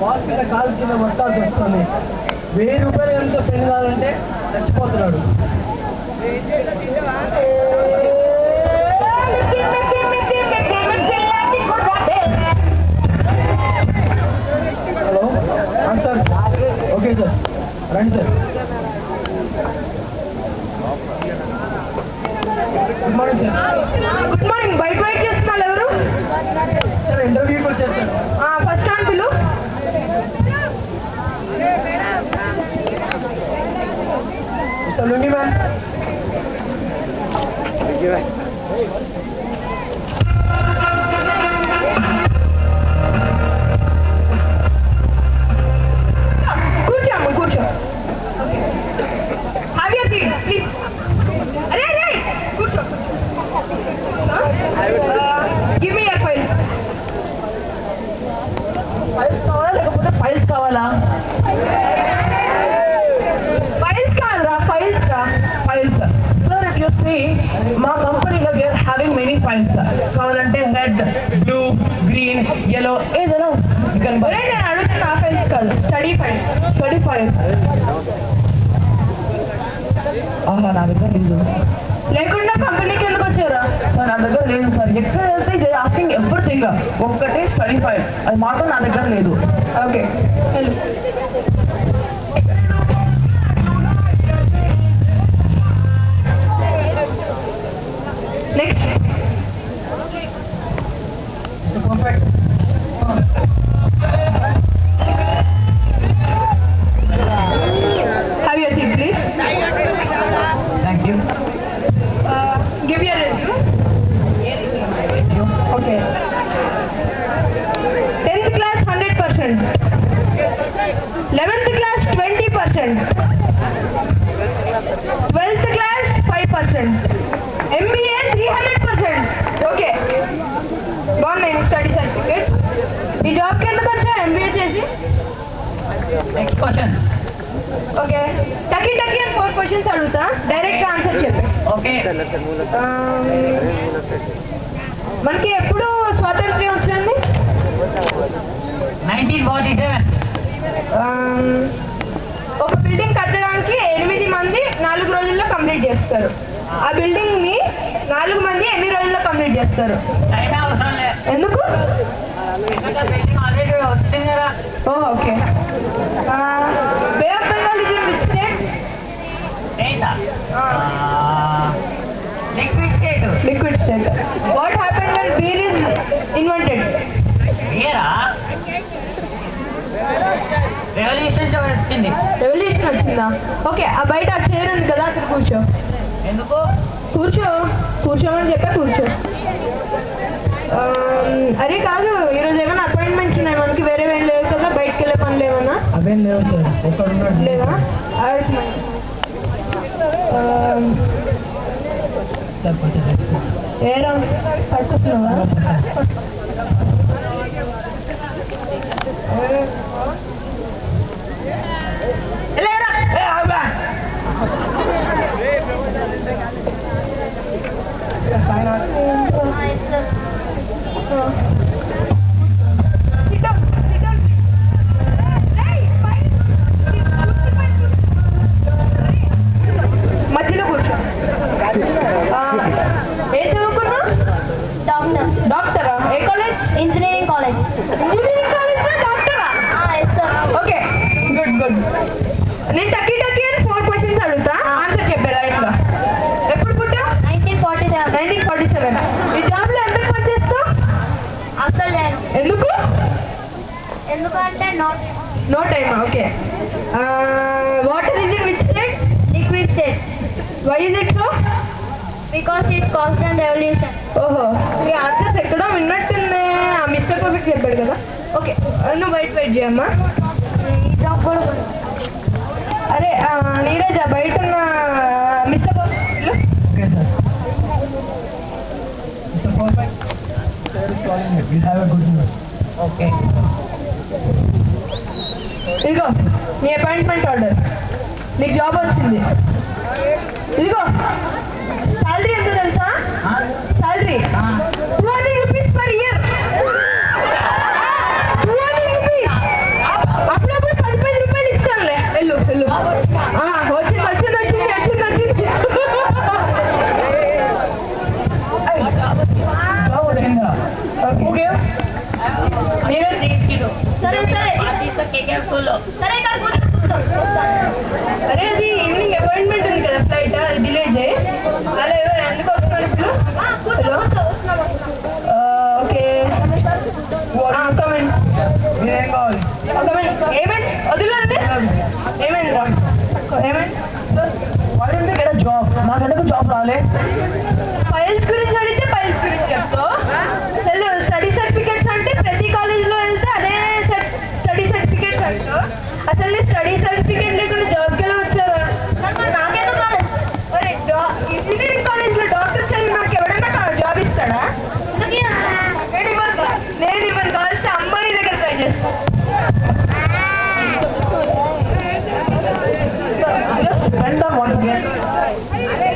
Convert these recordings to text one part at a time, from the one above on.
Boss మీద కాలు కింద పట్టాల్సి వస్తుంది. 1000 రూపాయలు ఎంతో పెళ్లి కావాలంటే చచ్చిపోతున్నాడు. Hello sir. ఓకే సార్, రండి sir. Good morning sir. Good morning. బయట వెయిట్ చేస్తున్నారు ఎవరు? సార్ ఇంటర్వ్యూకి వచ్చారు సార్. ఫస్ట్ స్టాండ్ పిలు. సార్ నుండి మ్యామ్. కూర్చోమ్మ, కూర్చో. Have your seat please. అరే అరే కూర్చో. Give me your file. Files కావాలా లేకపోతే ఫైల్స్ కావాలా? ఫైల్స్ కాదురా, ఫైల్స్ రా, files. Sir if you see మా కంపెనీలో వీఆర్ హ్యావింగ్ మెనీ ఫైల్స్. కావాలంటే రెడ్, బ్లూ, గ్రీన్, yellow ఏదైనా ఒరే నేను అడుగుతున్న ఆ ఫైల్స్ కాదు, స్టడీ ఫైల్స్. Study files. ఆహా, నా దగ్గర లేదు. లేకుండా కంపెనీకి ఎందుకు వచ్చారా? సార్ నా దగ్గర లేదు సార్. ఎక్కడ వెళ్తే ఆస్కింగ్ ఎవ్రీథింగ్. ఒక్కటే స్టడీ ఫైల్, అది మాత్రం నా దగ్గర లేదు. ఓకే వెళ్ళు. Next. Perfect. Have your seat please. Thank you. Give your resume. Okay. 10th class 100%, 11th class 20%, 12th class 5%, MBA 300%. Okay బాగున్నాయి స్టడీ సర్టిఫికేట్. ఈ జాబ్కి ఎందుకు వచ్చా? MBA చేసి. Next question. ఓకే టకీ టకీ అని 4 క్వశ్చన్స్ అడుగుతా, డైరెక్ట్గా ఆన్సర్ చెప్పు. ఓకే. మనకి ఎప్పుడు స్వాతంత్ర్యం వచ్చింది? 1947. ఒక బిల్డింగ్ కట్టడానికి 8 మంది 4 రోజుల్లో కంప్లీట్ చేస్తారు. ఆ బిల్డింగ్ ని 4 మంది ఎన్ని రోజుల్లో కంప్లీట్ చేస్తారు? టైం అవసరం లేదు. ఎందుకు? ఆల్రెడీ వచ్చింది కదా. Okay. Bay of Bengal is in which state? Liquid state. Liquid state. What happened when beer is invented? Revolution వచ్చింది. రెవల్యూషన్ వచ్చిందా? ఓకే. ఆ బయట ఆ చైర్ ఉంది కదా, అక్కడ కూర్చో. ఎందుకు? కూర్చోమని చెప్పా, కూర్చో. అరే కాదు, ఈరోజు ఏమైనా అపాయింట్మెంట్స్ ఉన్నాయి మనకి? వేరే ఏం లేవు కదా? బయటకు వెళ్ళే పనులు ఏమన్నా అవేం లేవు సార్. ఒక్కడున్నాడు. లేవా? ఏరా పట్టుకున్నావా? మధ్యలో కూర్చో. ఏ చదువుకున్నా? డాక్టరా? ఏ college? Engineering college. Engineering college డాక్టరా? Okay good good. నేను టకీ టకీ అని 4 క్వశ్చన్స్ అడుగుతా, ఆన్సర్ చెప్పే లైట్ గా. ఎప్పుడు పుట్టా? 1947. 1947. ఈ జాబ్ లో ఎంత పని చేస్తావు? అసలు లేదు. ఎందుకు? ఎందుకంటే no time. Okay. Water is in which state? Liquid state. Why is it so? Because it constant revolution. ఓహో, ఈ ఆన్సర్స్ ఎక్కడో విన్నట్టుంది. ఆ మిస్టర్ పర్ఫెక్ట్ చెప్పాడు కదా. ఓకే నువ్వు వెయిట్ చేయమ్మా. ఈ జాబ్ కూడా అరే నీరజ, బయట ఉన్న mister perfect. Okay sir. Mister perfect, sir is calling you. We have a good news. Okay. ఇదిగో నీ అపాయింట్మెంట్ ఆర్డర్. నీకు జాబ్ వచ్చింది. ఇదిగో శాలరీ ఎంత తెలుసా? Salary 200 rupees per year. 200 rupees. నేను తీసుకుడు సరే సరే సరే ఇక్కడ కూర్చో అరే అది ఈవినింగ్ అపాయింట్మెంట్ ఉంది కదా ఫ్లైట్ అది డిలే చేయి అలా ఎందుకు వస్తున్నారు ఇప్పుడు ఓకే కమెంట్ మీరేం కావాలి? ఏమైంది వదిలేండి ఏమైంది ఏమైంది Why didn't they get a job? నాకెందుకు జాబ్ రాలే? ఫైల్స్ గురించి అడిగితే ఫైల్స్ గురించి చెప్తావు అసలు స్టడీ సర్టిఫికేట్స్ అంటే ప్రతి కాలేజీలో వెళ్తే అదే స్టడీ సర్టిఫికేట్స్ అంటావు అసలు నీ స్టడీ సర్టిఫికేట్ లేకుండా జాబ్కి ఎలా వచ్చావా నాకేదో కాలేదు ఒరే ఇంజనీరింగ్ కాలేజ్లో డాక్టర్ చదివి నాకు ఎవడన్నా జాబ్ ఇస్తాడా నేను ఇవ్వను కావాల్సిన అమ్మాయి దగ్గర ట్రై చేస్తాను Just spend on what you get.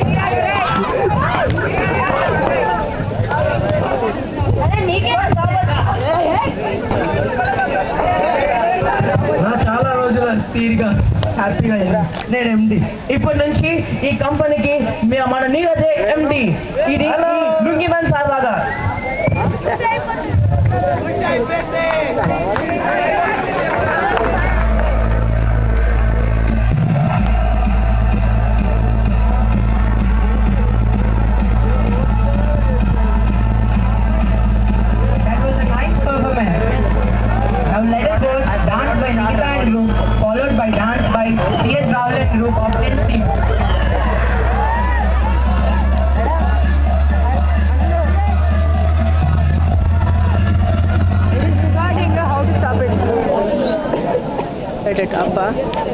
అదే నీకే జాబ్ నా చాలా రోజుల తీరిగా హ్యాపీగా నేను ఎండి ఇప్పటి నుంచి ఈ కంపెనీకి మన నీరజే ఎండి ఇది లుంగి మ్యాన్ సార్ లాగా That was a nice performance. Now let us go dance by Nikita and group, followed by dance by C.S. Rahul and group of NC. Let it up.